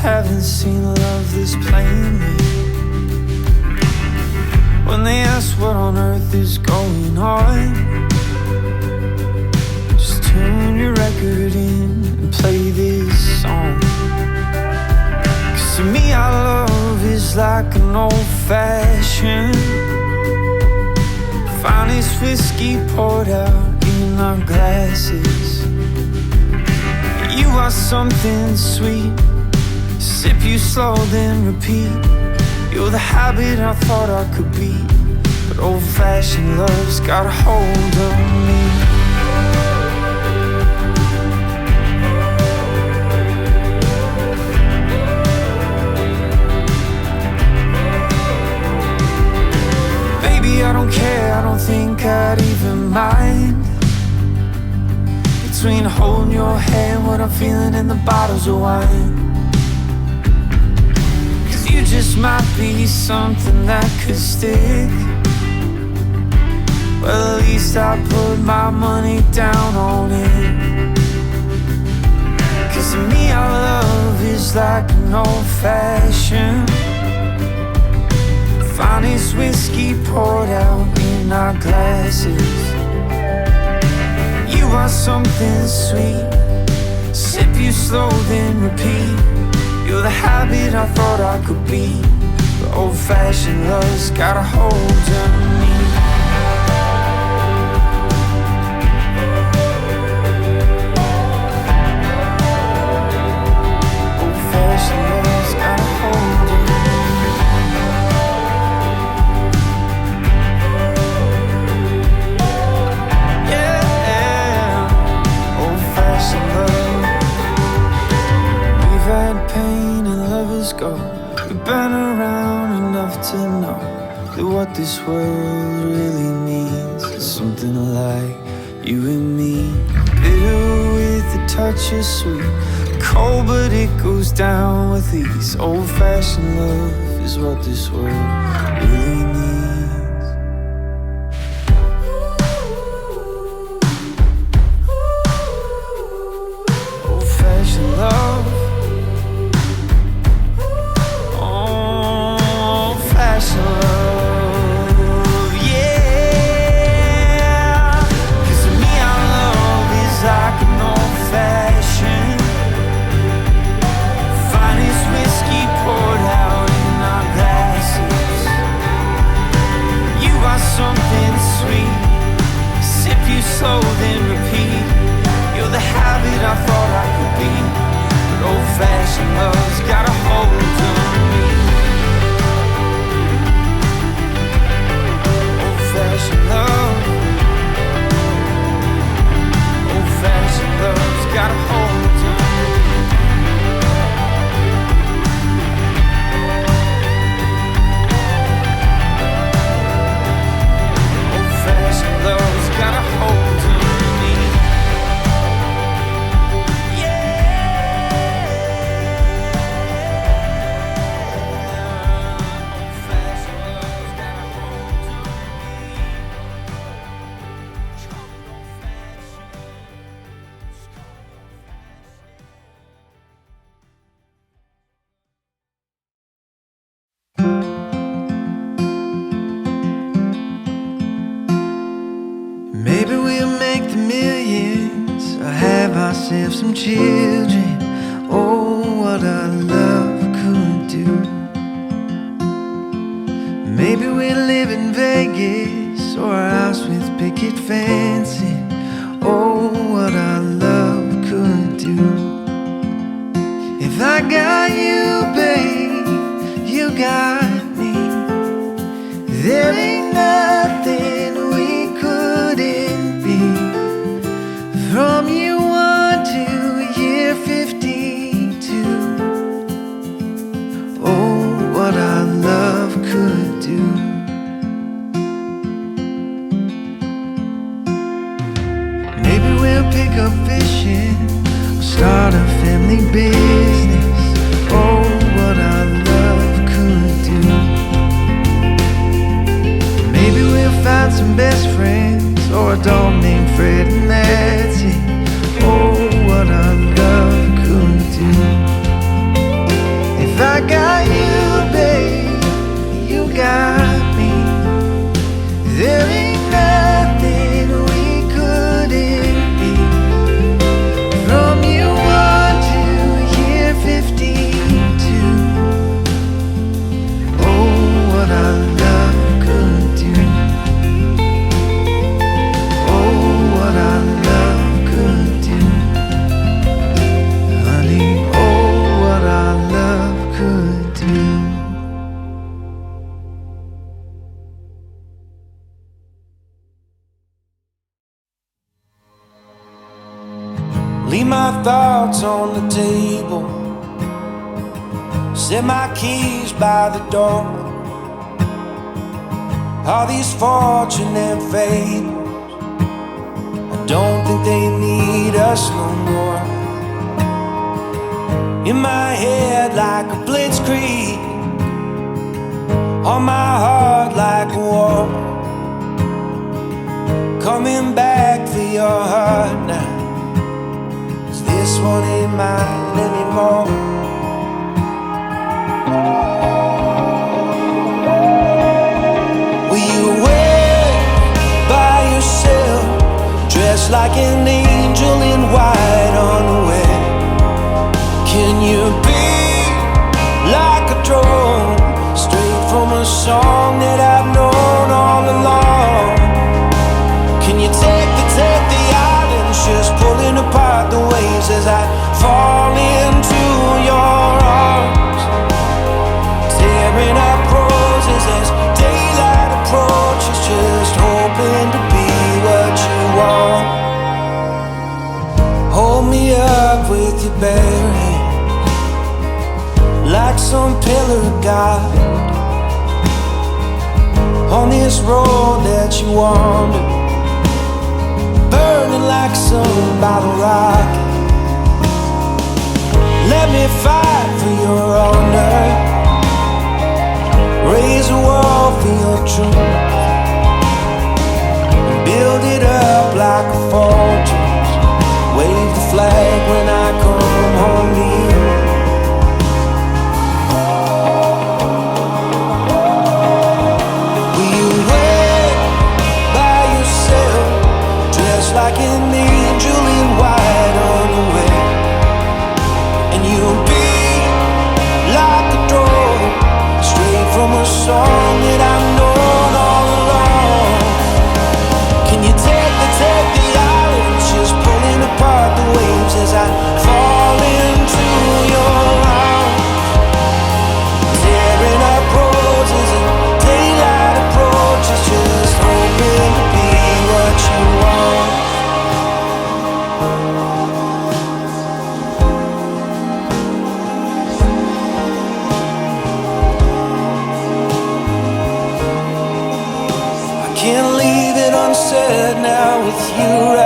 haven't seen love this plainly. When they ask what on earth is going on, just tune your record in and play this song. 'Cause to me our love is like an old-fashioned finest whiskey poured out in our glasses. You are something sweet, sip you slow then repeat. You're the habit I thought I could be, but old-fashioned love's got a hold of me. Baby, I don't care, I don't think I'd even mind. Between holding your hand, what I'm feeling in the bottles of wine. Cause you just might be something that could stick. Well, at least I put my money down on it. Cause to me our love is like an old-fashioned finest whiskey poured out in our glasses. You are something sweet, sip you slow then repeat. You're the habit I thought I could be, but old-fashioned love's got a hold of me. Old-fashioned love's got a hold of me. We've been around enough to know that what this world really means is something like you and me. Bitter with a touch of sweet, cold but it goes down with ease. Old-fashioned love is what this world really needs. Old-fashioned love. Slow then repeat. You're the habit I thought I could be, but old-fashioned love's got a hold on me. Old-fashioned love, old-fashioned love's got a hold on me. Old-fashioned love's got a hold. Some children, oh, what our love could do. Maybe we'll live in Vegas or a house with picket fencing. Oh, what our love could do. If I got you, babe, you got me. There ain't nothing we couldn't be. From year 1 to year 52. Oh, what our love could do. Maybe we'll pick up fishing or start a family business. Oh, what our love could do. Maybe we'll cards on the table, set my keys by the door. All these fortune and fables, I don't think they need us no more. In my head like a blitzkrieg, on my heart like a war. Coming back for your heart now, 'cause this one ain't mine anymore. Will you wait by yourself, dressed like an angel in white unaware? Can you be like a drone, straight from a song that I've known all along? Can you take the islands, just pulling apart the waves as I fall into your arms, tearing up roses as daylight approaches, just hoping to be what you want. Hold me up with your bare hands, like some pillar of God, on this road that you wander, burning like some bottle rocket. Let me fight for your honor, raise a wall for your truth, build it up like a fortress, wave the flag when I come home to you. Will you wait by yourself, dressed like an angel in white unaware? And you'll be like a drone, straight from a song that I've known all along. Can you take the islands, just pulling apart the waves as I fall into your arms, tearing up roses and daylight approaches, just hoping to be what you want. I can't leave it unsaid now with you right